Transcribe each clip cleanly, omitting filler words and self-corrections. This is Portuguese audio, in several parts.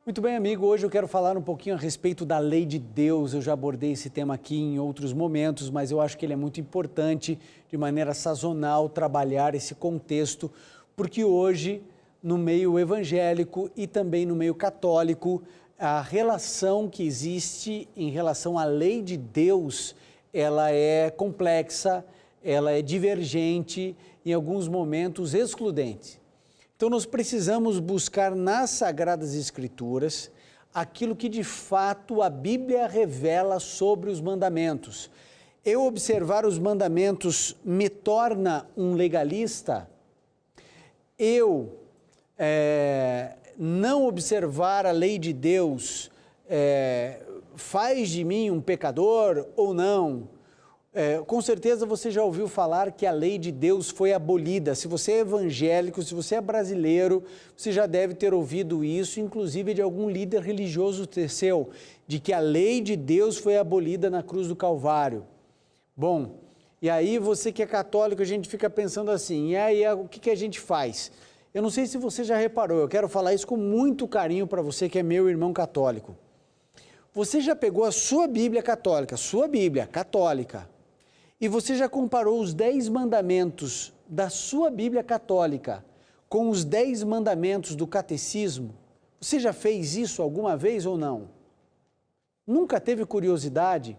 Muito bem, amigo. Hoje eu quero falar um pouquinho a respeito da lei de Deus. Eu já abordei esse tema aqui em outros momentos, mas eu acho que ele é muito importante, de maneira sazonal, trabalhar esse contexto, porque hoje, no meio evangélico e também no meio católico, a relação que existe em relação à lei de Deus, ela é complexa, ela é divergente, em alguns momentos excludente. Então, nós precisamos buscar nas Sagradas Escrituras aquilo que de fato a Bíblia revela sobre os mandamentos. Eu observar os mandamentos me torna um legalista? Eu não observar a lei de Deus faz de mim um pecador ou não? Com certeza você já ouviu falar que a lei de Deus foi abolida. Se você é evangélico, se você é brasileiro, você já deve ter ouvido isso, inclusive de algum líder religioso seu, de que a lei de Deus foi abolida na cruz do Calvário. Bom, e aí você que é católico, a gente fica pensando assim, e aí o que a gente faz? Eu não sei se você já reparou, eu quero falar isso com muito carinho para você que é meu irmão católico. Você já pegou a sua Bíblia católica, e você já comparou os 10 mandamentos da sua Bíblia católica com os 10 mandamentos do catecismo? Você já fez isso alguma vez ou não? Nunca teve curiosidade?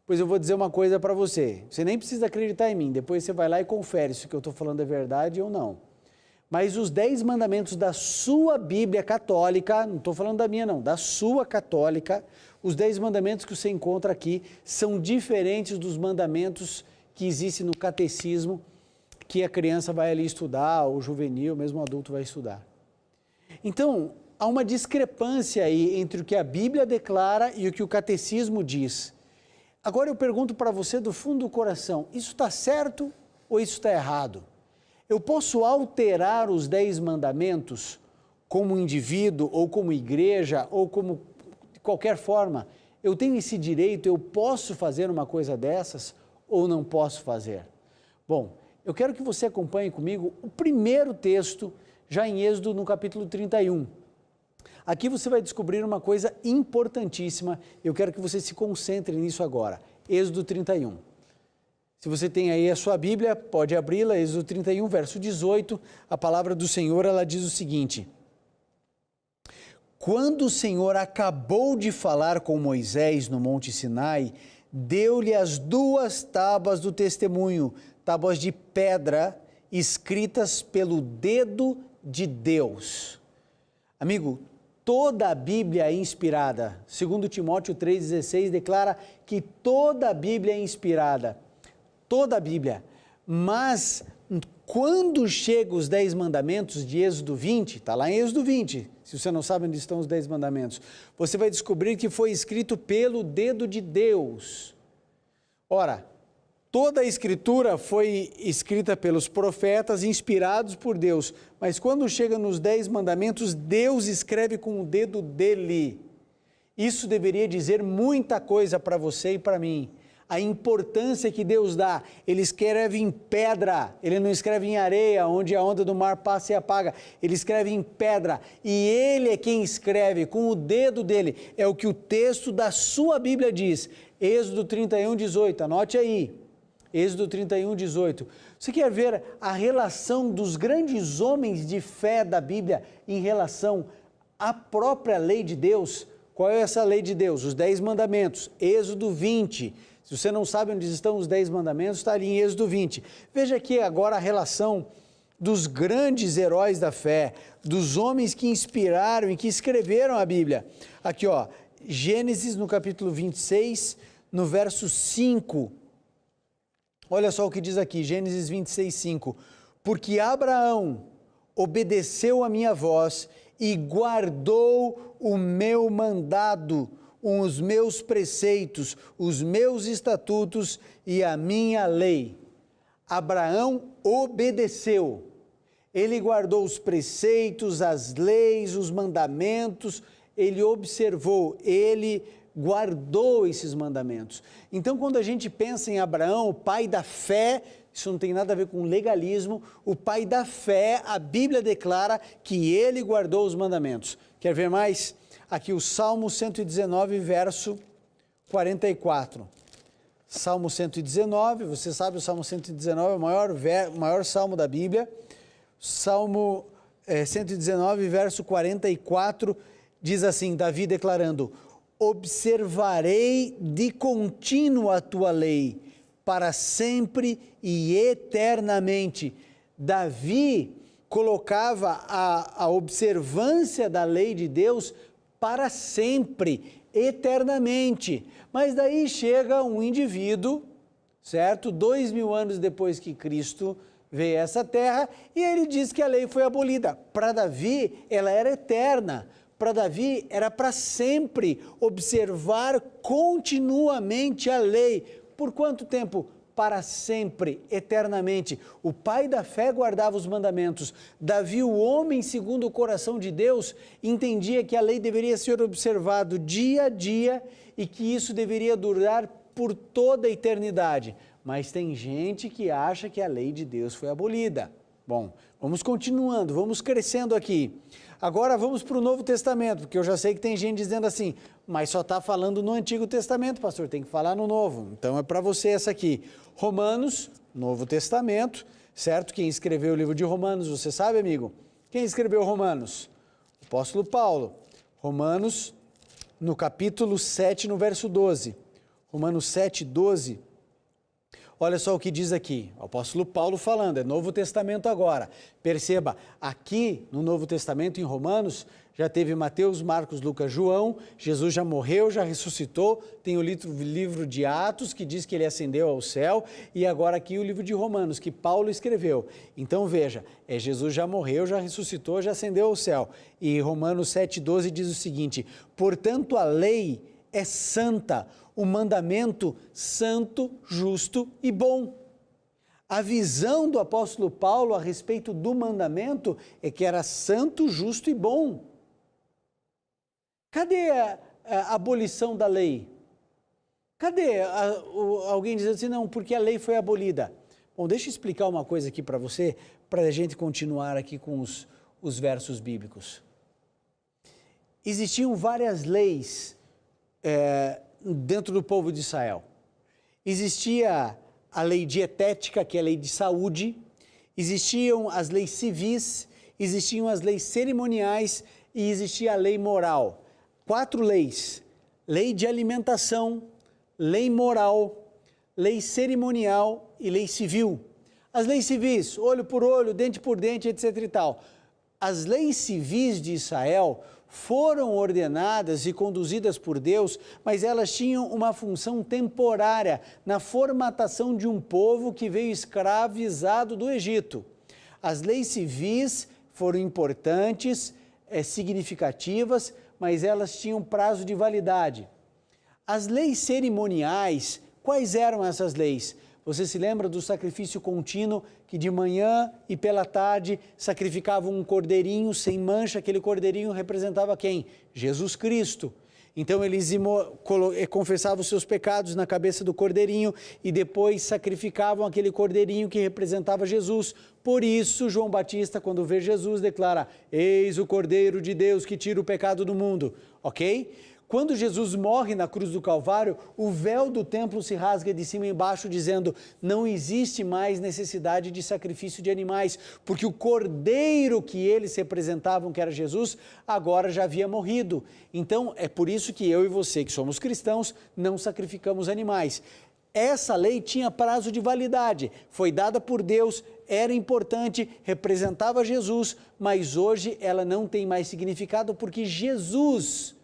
Pois eu vou dizer uma coisa para você, você nem precisa acreditar em mim, depois você vai lá e confere se o que eu estou falando é verdade ou não. Mas os 10 mandamentos da sua Bíblia católica, não estou falando da minha não, da sua católica, os 10 mandamentos que você encontra aqui são diferentes dos mandamentos que existem no catecismo, que a criança vai ali estudar, ou o juvenil, mesmo o adulto vai estudar. Então, há uma discrepância aí entre o que a Bíblia declara e o que o catecismo diz. Agora eu pergunto para você do fundo do coração, isso está certo ou isso está errado? Eu posso alterar os 10 mandamentos como indivíduo, ou como igreja, ou como de qualquer forma? Eu tenho esse direito, eu posso fazer uma coisa dessas ou não posso fazer? Bom, eu quero que você acompanhe comigo o primeiro texto, já em Êxodo, no capítulo 31. Aqui você vai descobrir uma coisa importantíssima, eu quero que você se concentre nisso agora. Êxodo 31. Se você tem aí a sua Bíblia, pode abri-la, Êxodo 31, verso 18, a palavra do Senhor, ela diz o seguinte: quando o Senhor acabou de falar com Moisés no Monte Sinai, deu-lhe as 2 tábuas do testemunho, tábuas de pedra, escritas pelo dedo de Deus. Amigo, toda a Bíblia é inspirada. Segundo Timóteo 3,16 declara que toda a Bíblia é inspirada. Toda a Bíblia, mas quando chega os 10 mandamentos de Êxodo 20, está lá em Êxodo 20, se você não sabe onde estão os 10 mandamentos, você vai descobrir que foi escrito pelo dedo de Deus. Ora, toda a Escritura foi escrita pelos profetas, inspirados por Deus, mas quando chega nos 10 mandamentos, Deus escreve com o dedo dele. Isso deveria dizer muita coisa para você e para mim. A importância que Deus dá, ele escreve em pedra, ele não escreve em areia, onde a onda do mar passa e apaga, ele escreve em pedra, e ele é quem escreve com o dedo dele, é o que o texto da sua Bíblia diz, Êxodo 31, 18, anote aí, Êxodo 31, 18, você quer ver a relação dos grandes homens de fé da Bíblia em relação à própria lei de Deus? Qual é essa lei de Deus? Os 10 mandamentos, Êxodo 20, se você não sabe onde estão os 10 mandamentos, está ali em Êxodo 20. Veja aqui agora a relação dos grandes heróis da fé, dos homens que inspiraram e que escreveram a Bíblia. Aqui, ó, Gênesis no capítulo 26, no verso 5. Olha só o que diz aqui, Gênesis 26, 5. Porque Abraão obedeceu a minha voz e guardou o meu mandado, os meus preceitos, os meus estatutos e a minha lei. Abraão obedeceu, ele guardou os preceitos, as leis, os mandamentos, ele observou, ele guardou esses mandamentos. Então, quando a gente pensa em Abraão, o pai da fé, isso não tem nada a ver com legalismo, o pai da fé, a Bíblia declara que ele guardou os mandamentos. Quer ver mais? aqui o Salmo 119, verso 44. Salmo 119, você sabe, o Salmo 119 é o maior salmo da Bíblia. Salmo 119, verso 44, diz assim, Davi declarando, observarei de contínuo a tua lei, para sempre e eternamente. Davi colocava a observância da lei de Deus para sempre, eternamente. Mas daí chega um indivíduo, certo? 2000 anos depois que Cristo veio a essa terra, e ele diz que a lei foi abolida. Para Davi, ela era eterna. Para Davi, era para sempre observar continuamente a lei. Por quanto tempo? Para sempre, eternamente. O pai da fé guardava os mandamentos. Davi, o homem segundo o coração de Deus, entendia que a lei deveria ser observado dia a dia e que isso deveria durar por toda a eternidade. Mas tem gente que acha que a lei de Deus foi abolida. Bom, vamos continuando, vamos crescendo aqui. Agora vamos para o Novo Testamento, porque eu já sei que tem gente dizendo assim, mas só está falando no Antigo Testamento, pastor, tem que falar no Novo. Então é para você essa aqui. Romanos, Novo Testamento, certo? Quem escreveu o livro de Romanos, você sabe, amigo? Quem escreveu Romanos? O apóstolo Paulo. Romanos, no capítulo 7, no verso 12. Romanos 7, 12. Olha só o que diz aqui, o apóstolo Paulo falando, é Novo Testamento agora. Perceba, aqui no Novo Testamento, em Romanos, já teve Mateus, Marcos, Lucas, João, Jesus já morreu, já ressuscitou, tem o livro de Atos, que diz que ele ascendeu ao céu, e agora aqui o livro de Romanos, que Paulo escreveu. Então veja, Jesus já morreu, já ressuscitou, já ascendeu ao céu. E Romanos 7,12 diz o seguinte, portanto a lei é santa, o mandamento santo, justo e bom. A visão do apóstolo Paulo a respeito do mandamento é que era santo, justo e bom. Cadê a abolição da lei? Cadê alguém dizendo assim, não, porque a lei foi abolida? Bom, deixa eu explicar uma coisa aqui para você, para a gente continuar aqui com os versos bíblicos. Existiam várias leis dentro do povo de Israel. Existia a lei dietética, que é a lei de saúde, existiam as leis civis, existiam as leis cerimoniais e existia a lei moral. 4 leis: lei de alimentação, lei moral, lei cerimonial e lei civil. As leis civis, olho por olho, dente por dente, etc. e tal. As leis civis de Israel foram ordenadas e conduzidas por Deus, mas elas tinham uma função temporária na formatação de um povo que veio escravizado do Egito. As leis civis foram importantes, significativas, mas elas tinham prazo de validade. As leis cerimoniais, quais eram essas leis? Você se lembra do sacrifício contínuo, que de manhã e pela tarde sacrificavam um cordeirinho sem mancha? Aquele cordeirinho representava quem? Jesus Cristo. Então eles confessavam os seus pecados na cabeça do cordeirinho e depois sacrificavam aquele cordeirinho que representava Jesus. Por isso, João Batista, quando vê Jesus, declara, eis o Cordeiro de Deus que tira o pecado do mundo, ok? Quando Jesus morre na cruz do Calvário, o véu do templo se rasga de cima e embaixo, dizendo, não existe mais necessidade de sacrifício de animais, porque o cordeiro que eles representavam, que era Jesus, agora já havia morrido. Então, é por isso que eu e você, que somos cristãos, não sacrificamos animais. Essa lei tinha prazo de validade, foi dada por Deus, era importante, representava Jesus, mas hoje ela não tem mais significado, porque Jesus...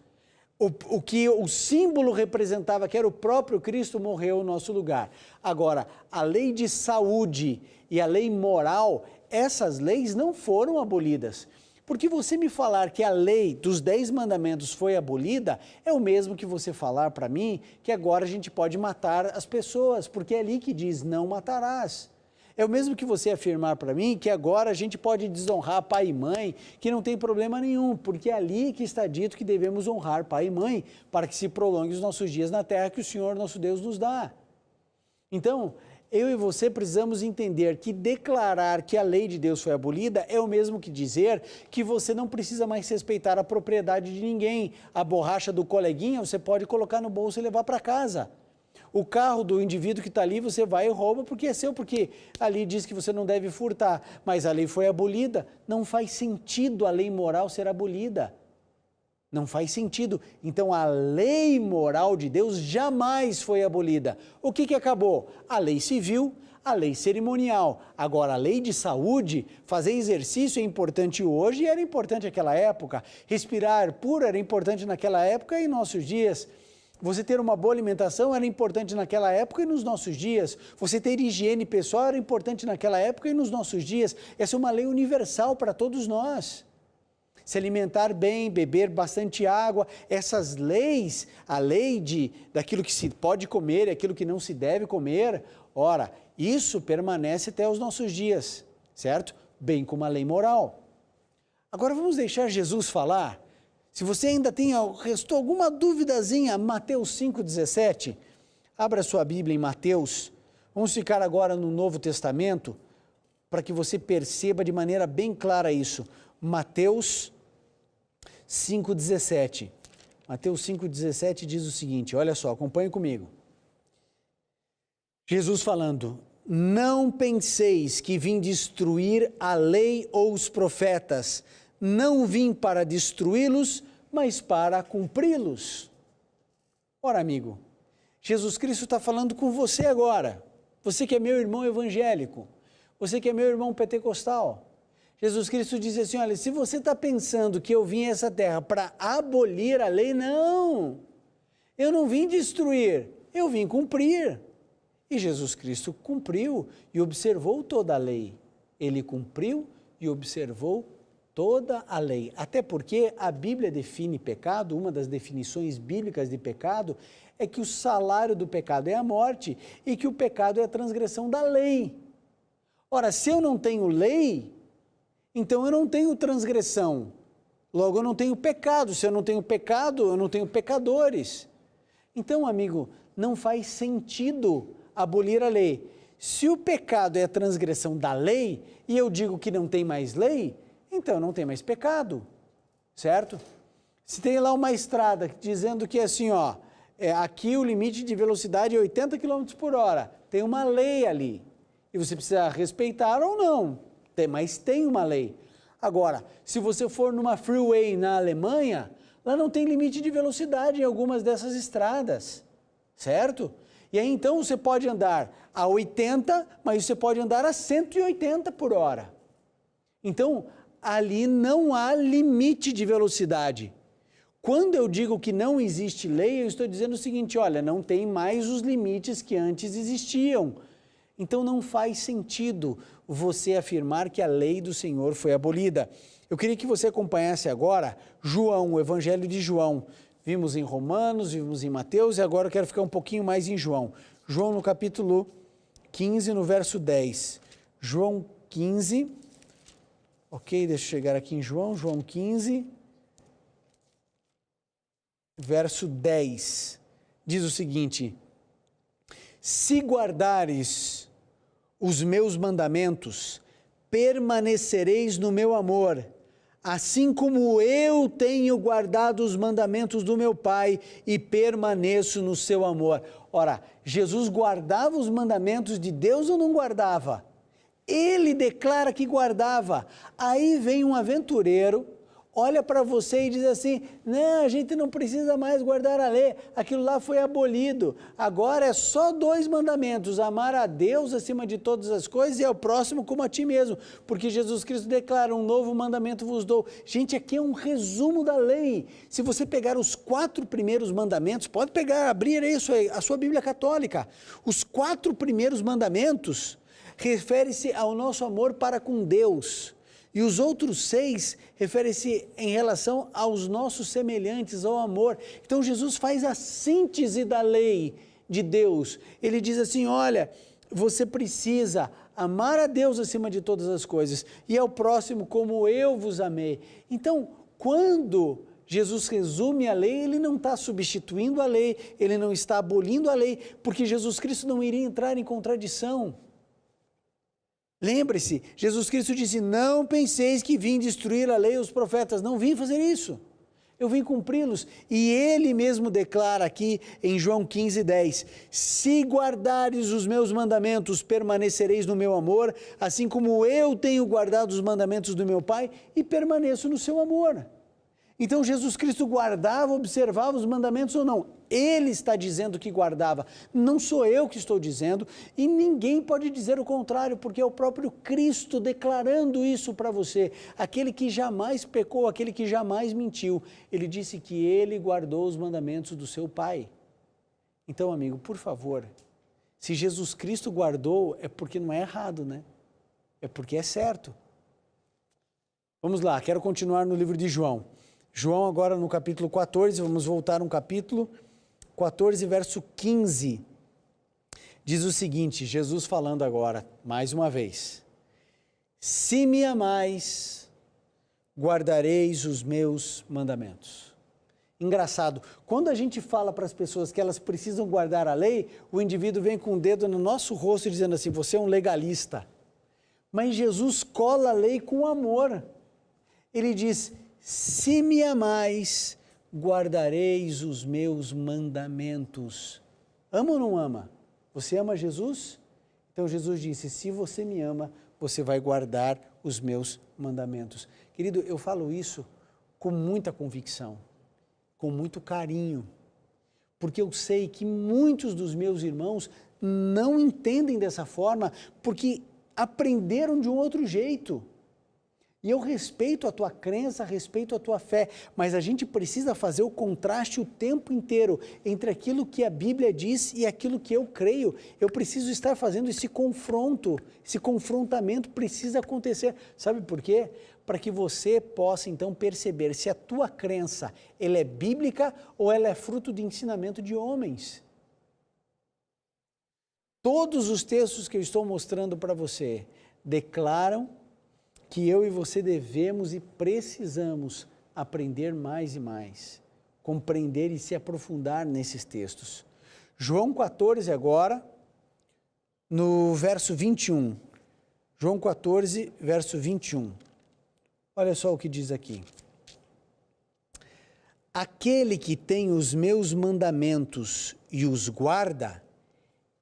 O que o símbolo representava, que era o próprio Cristo, morreu no nosso lugar. Agora, a lei de saúde e a lei moral, essas leis não foram abolidas. Porque você me falar que a lei dos 10 mandamentos foi abolida, é o mesmo que você falar para mim que agora a gente pode matar as pessoas, porque é ali que diz, não matarás. É o mesmo que você afirmar para mim que agora a gente pode desonrar pai e mãe, que não tem problema nenhum, porque é ali que está dito que devemos honrar pai e mãe, para que se prolongue os nossos dias na terra que o Senhor nosso Deus nos dá. Então, Eu e você precisamos entender que declarar que a lei de Deus foi abolida é o mesmo que dizer que você não precisa mais respeitar a propriedade de ninguém. A borracha do coleguinha você pode colocar no bolso e levar para casa. O carro do indivíduo que está ali você vai e rouba porque é seu, porque ali diz que você não deve furtar, mas a lei foi abolida. Não faz sentido a lei moral ser abolida. Não faz sentido. Então, a lei moral de Deus jamais foi abolida. O que acabou? A lei civil, a lei cerimonial. Agora, a lei de saúde, fazer exercício é importante hoje e era importante naquela época. Respirar puro era importante naquela época e em nossos dias. Você ter uma boa alimentação era importante naquela época e nos nossos dias. Você ter higiene pessoal era importante naquela época e nos nossos dias. Essa é uma lei universal para todos nós. Se alimentar bem, beber bastante água, essas leis, a lei daquilo que se pode comer e aquilo que não se deve comer, ora, isso permanece até os nossos dias, certo? Bem como a lei moral. Agora vamos deixar Jesus falar. Se você ainda restou alguma duvidazinha, Mateus 5,17, abra sua Bíblia em Mateus, vamos ficar agora no Novo Testamento, para que você perceba de maneira bem clara isso. Mateus 5,17. Mateus 5,17 diz o seguinte, olha só, acompanhe comigo. Jesus falando, não penseis que vim destruir a lei ou os profetas, não vim para destruí-los, mas para cumpri-los. Ora, amigo, Jesus Cristo está falando com você agora, você que é meu irmão evangélico, você que é meu irmão pentecostal. Jesus Cristo disse assim, olha, se você está pensando que eu vim a essa terra para abolir a lei, não, eu não vim destruir, eu vim cumprir. E Jesus Cristo cumpriu e observou toda a lei. Ele cumpriu e observou toda a lei. Até porque a Bíblia define pecado, uma das definições bíblicas de pecado é que o salário do pecado é a morte e que o pecado é a transgressão da lei. Ora, se eu não tenho lei, então eu não tenho transgressão, logo eu não tenho pecado. Se eu não tenho pecado, eu não tenho pecadores. Então, amigo, não faz sentido abolir a lei. Se o pecado é a transgressão da lei, e eu digo que não tem mais lei, então não tem mais pecado, certo? Se tem lá uma estrada dizendo que assim, ó, aqui o limite de velocidade é 80 km por hora, tem uma lei ali, e você precisa respeitar ou não, mas tem uma lei. Agora, se você for numa freeway na Alemanha, lá não tem limite de velocidade em algumas dessas estradas, certo? E aí então você pode andar a 80, mas você pode andar a 180 por hora. Então, ali não há limite de velocidade. Quando eu digo que não existe lei, eu estou dizendo o seguinte, olha, não tem mais os limites que antes existiam. Então não faz sentido você afirmar que a lei do Senhor foi abolida. Eu queria que você acompanhasse agora João, o Evangelho de João. Vimos em Romanos, vimos em Mateus e agora eu quero ficar um pouquinho mais em João. João no capítulo 15, no verso 10. João 15, ok, deixa eu chegar aqui em João 15, verso 10. Diz o seguinte, se guardares os meus mandamentos, permanecereis no meu amor, assim como eu tenho guardado os mandamentos do meu Pai e permaneço no seu amor. Ora, Jesus guardava os mandamentos de Deus ou não guardava? Ele declara que guardava. Aí vem um aventureiro, olha para você e diz assim, não, a gente não precisa mais guardar a lei, aquilo lá foi abolido, agora é só 2 mandamentos, amar a Deus acima de todas as coisas e ao próximo como a ti mesmo, porque Jesus Cristo declara, um novo mandamento vos dou. Gente, aqui é um resumo da lei. Se você pegar os 4 primeiros mandamentos, pode pegar, abrir isso aí, a sua Bíblia católica, os 4 primeiros mandamentos refere-se ao nosso amor para com Deus, e os outros 6 referem-se em relação aos nossos semelhantes, ao amor. Então Jesus faz a síntese da lei de Deus. Ele diz assim, olha, você precisa amar a Deus acima de todas as coisas e ao próximo como eu vos amei. Então, quando Jesus resume a lei, ele não está substituindo a lei, ele não está abolindo a lei, porque Jesus Cristo não iria entrar em contradição. Lembre-se, Jesus Cristo disse, não penseis que vim destruir a lei e os profetas, não vim fazer isso. Eu vim cumpri-los, e ele mesmo declara aqui em João 15:10, se guardares os meus mandamentos, permanecereis no meu amor, assim como eu tenho guardado os mandamentos do meu Pai e permaneço no seu amor. Então Jesus Cristo guardava, observava os mandamentos ou não? Ele está dizendo que guardava, não sou eu que estou dizendo, e ninguém pode dizer o contrário, porque é o próprio Cristo declarando isso para você, aquele que jamais pecou, aquele que jamais mentiu. Ele disse que ele guardou os mandamentos do seu Pai. Então, amigo, por favor, se Jesus Cristo guardou, é porque não é errado, né? É porque é certo. Vamos lá, quero continuar no livro de João. João agora no capítulo 14, vamos voltar um capítulo, 14, verso 15. Diz o seguinte, Jesus falando agora, mais uma vez. Se me amais, guardareis os meus mandamentos. Engraçado, quando a gente fala para as pessoas que elas precisam guardar a lei, o indivíduo vem com o dedo no nosso rosto dizendo assim, você é um legalista. Mas Jesus cola a lei com amor. Ele diz, se me amais, guardareis os meus mandamentos. Ama ou não ama? Você ama Jesus? Então Jesus disse, se você me ama, você vai guardar os meus mandamentos. Querido, eu falo isso com muita convicção, com muito carinho, porque eu sei que muitos dos meus irmãos não entendem dessa forma, porque aprenderam de um outro jeito. E eu respeito a tua crença, respeito a tua fé, mas a gente precisa fazer o contraste o tempo inteiro entre aquilo que a Bíblia diz e aquilo que eu creio. Eu preciso estar fazendo esse confronto, esse confrontamento precisa acontecer. Sabe por quê? Para que você possa então perceber se a tua crença ela é bíblica ou ela é fruto de ensinamento de homens. Todos os textos que eu estou mostrando para você declaram que eu e você devemos e precisamos aprender mais e mais, compreender e se aprofundar nesses textos. João 14 agora, no verso 21. João 14, verso 21. Olha só o que diz aqui. Aquele que tem os meus mandamentos e os guarda,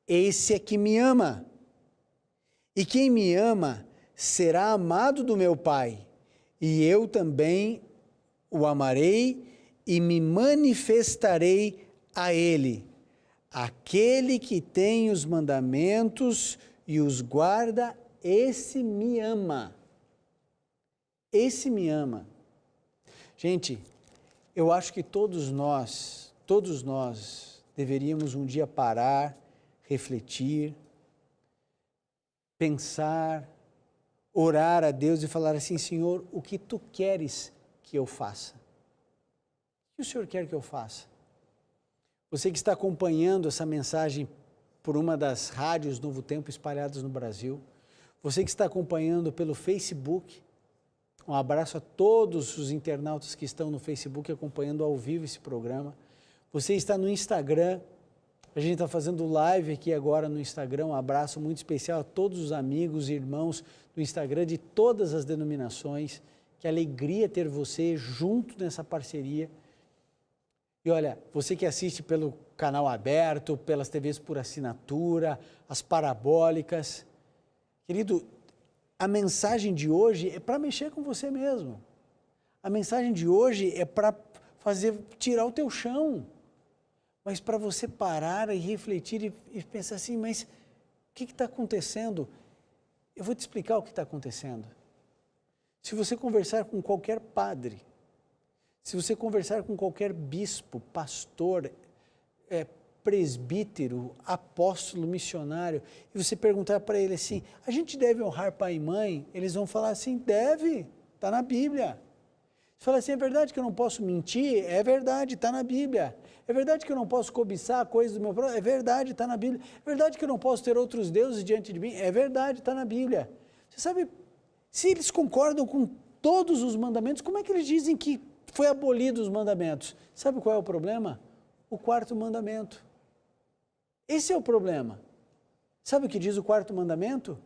esse é que me ama. E quem me ama será amado do meu Pai, e eu também o amarei e me manifestarei a ele. Aquele que tem os mandamentos e os guarda, esse me ama. Esse me ama. Gente, eu acho que todos nós deveríamos um dia parar, refletir, pensar, orar a Deus e falar assim, Senhor, o que Tu queres que eu faça? O que o Senhor quer que eu faça? Você que está acompanhando essa mensagem por uma das rádios Novo Tempo espalhadas no Brasil, você que está acompanhando pelo Facebook, um abraço a todos os internautas que estão no Facebook acompanhando ao vivo esse programa. Você está no Instagram, a gente está fazendo live aqui agora no Instagram, um abraço muito especial a todos os amigos e irmãos do Instagram de todas as denominações, que alegria ter você junto nessa parceria. E olha, você que assiste pelo canal aberto, pelas TVs por assinatura, as parabólicas, querido, a mensagem de hoje é para mexer com você mesmo. A mensagem de hoje é para tirar o teu chão, mas para você parar e refletir e pensar assim, mas o que está acontecendo? Eu vou te explicar o que está acontecendo. Se você conversar com qualquer padre, se você conversar com qualquer bispo, pastor, presbítero, apóstolo, missionário, e você perguntar para ele assim, a gente deve honrar pai e mãe? Eles vão falar assim, deve, está na Bíblia. Você fala assim, é verdade que eu não posso mentir? É verdade, está na Bíblia. É verdade que eu não posso cobiçar coisas do meu próximo? É verdade, está na Bíblia. É verdade que eu não posso ter outros deuses diante de mim? É verdade, está na Bíblia. Você sabe, se eles concordam com todos os mandamentos, como é que eles dizem que foi abolido os mandamentos. Sabe qual é o problema? O quarto mandamento. Esse é o problema. Sabe o que diz o quarto mandamento?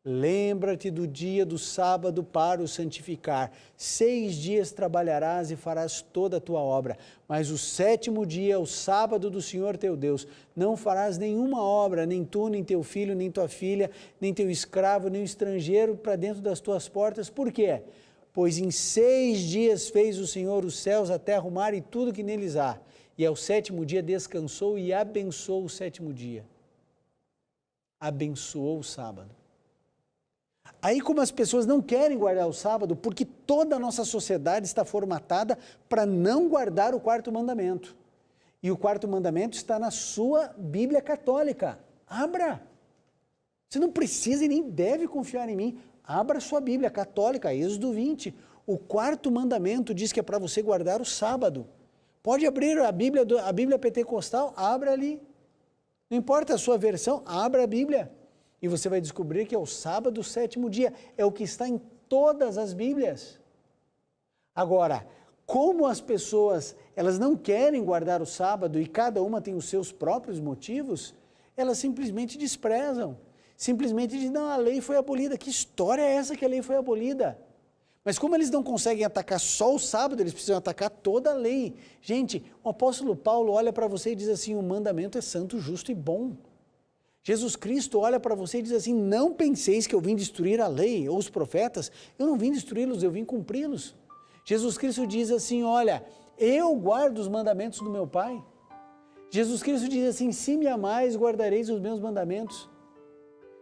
Lembra-te do dia do sábado para o santificar. 6 dias trabalharás e farás toda a tua obra, mas o 7º dia é o sábado do Senhor teu Deus. Não farás nenhuma obra, nem tu, nem teu filho, nem tua filha, nem teu escravo, nem o estrangeiro para dentro das tuas portas. Por quê? Pois em 6 dias fez o Senhor os céus, a terra, o mar e tudo que neles há. E ao 7º dia descansou e abençoou o 7º dia. Abençoou o sábado. Aí, como as pessoas não querem guardar o sábado, porque toda a nossa sociedade está formatada para não guardar o quarto mandamento. E o quarto mandamento está na sua Bíblia católica. Abra! Você não precisa e nem deve confiar em mim. Abra sua Bíblia católica, Êxodo 20. O quarto mandamento diz que é para você guardar o sábado. Pode abrir a Bíblia pentecostal, abra ali. Não importa a sua versão, abra a Bíblia. E você vai descobrir que é o sábado, o 7º dia. É o que está em todas as Bíblias. Agora, como as pessoas, elas não querem guardar o sábado e cada uma tem os seus próprios motivos, elas simplesmente desprezam. Simplesmente dizem, não, a lei foi abolida. Que história é essa que a lei foi abolida? Mas como eles não conseguem atacar só o sábado, eles precisam atacar toda a lei. Gente, o apóstolo Paulo olha para você e diz assim, o mandamento é santo, justo e bom. Jesus Cristo olha para você e diz assim, não penseis que eu vim destruir a lei ou os profetas, eu não vim destruí-los, eu vim cumpri-los. Jesus Cristo diz assim, olha, eu guardo os mandamentos do meu Pai. Jesus Cristo diz assim, se me amais, guardareis os meus mandamentos.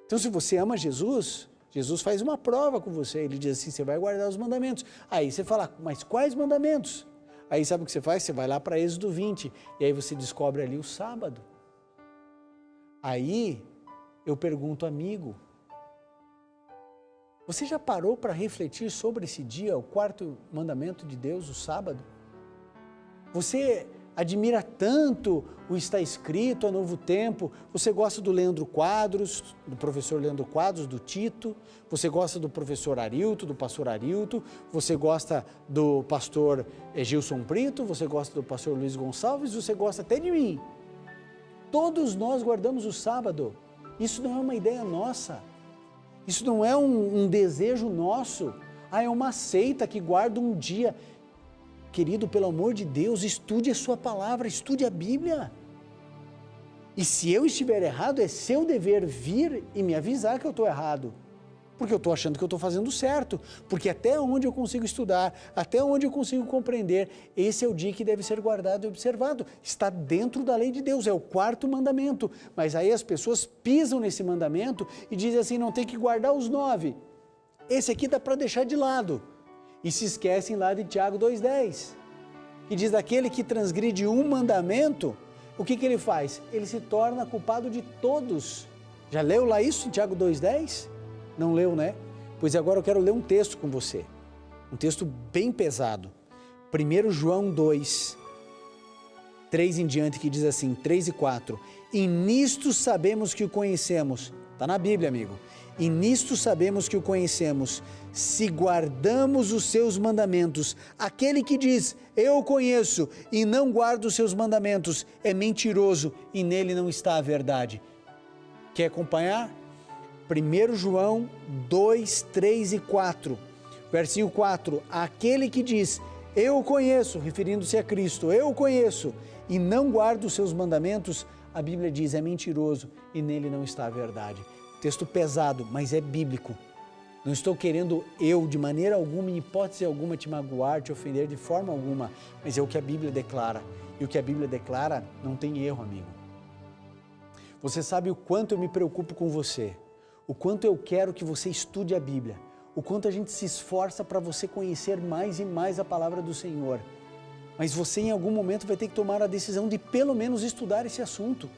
Então se você ama Jesus, Jesus faz uma prova com você, ele diz assim, você vai guardar os mandamentos. Aí você fala, mas quais mandamentos? Aí sabe o que você faz? Você vai lá para Êxodo 20, e aí você descobre ali o sábado. Aí eu pergunto, amigo, você já parou para refletir sobre esse dia, o quarto mandamento de Deus, o sábado? Você admira tanto o Está Escrito, a Novo Tempo, você gosta do Leandro Quadros, do professor Leandro Quadros, do Tito, você gosta do professor Arilto, do pastor Arilto, você gosta do pastor Gilson Brito, você gosta do pastor Luiz Gonçalves, você gosta até de mim. Todos nós guardamos o sábado. Isso não é uma ideia nossa. Isso não é um desejo nosso. É uma seita que guarda um dia. Querido, pelo amor de Deus, estude a sua palavra, estude a Bíblia. E se eu estiver errado, é seu dever vir e me avisar que eu estou errado. Porque eu estou achando que eu estou fazendo certo. Porque até onde eu consigo estudar, até onde eu consigo compreender, esse é o dia que deve ser guardado e observado. Está dentro da lei de Deus, é o quarto mandamento. Mas aí as pessoas pisam nesse mandamento e dizem assim, não tem que guardar os 9. Esse aqui dá para deixar de lado. E se esquecem lá de Tiago 2,10, que diz, aquele que transgride um mandamento, o que ele faz? Ele se torna culpado de todos. Já leu lá isso em Tiago 2,10? Não leu, né? Pois agora eu quero ler um texto com você. Um texto bem pesado. 1 João 2, 3 em diante, que diz assim, 3 e 4. E nisto sabemos que o conhecemos. Está na Bíblia, amigo. E nisto sabemos que o conhecemos, se guardamos os seus mandamentos. Aquele que diz, eu o conheço, e não guarda os seus mandamentos, é mentiroso, e nele não está a verdade. Quer acompanhar? 1 João 2, 3 e 4, versinho 4, aquele que diz, eu o conheço, referindo-se a Cristo, eu o conheço, e não guarda os seus mandamentos, a Bíblia diz, é mentiroso, e nele não está a verdade. Texto pesado, mas é bíblico. Não estou querendo de maneira alguma, em hipótese alguma, te magoar, te ofender de forma alguma, mas é o que a Bíblia declara, e o que a Bíblia declara não tem erro, amigo. Você sabe o quanto eu me preocupo com você, o quanto eu quero que você estude a Bíblia, o quanto a gente se esforça para você conhecer mais e mais a palavra do Senhor. Mas você em algum momento vai ter que tomar a decisão de pelo menos estudar esse assunto.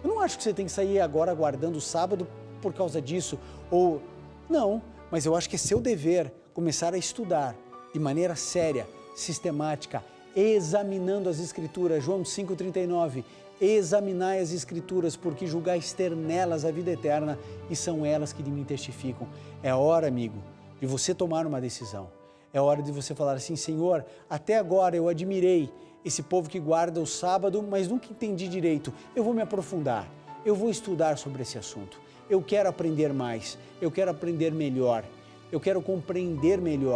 Eu não acho que você tem que sair agora guardando o sábado por causa disso, ou não, mas eu acho que é seu dever começar a estudar de maneira séria, sistemática, examinando as Escrituras. João 5,39, examinai as Escrituras, porque julgais ter nelas a vida eterna, e são elas que de mim testificam. É hora, amigo, de você tomar uma decisão. É hora de você falar assim: Senhor, até agora eu admirei esse povo que guarda o sábado, mas nunca entendi direito. Eu vou me aprofundar, eu vou estudar sobre esse assunto. Eu quero aprender mais, eu quero aprender melhor, eu quero compreender melhor.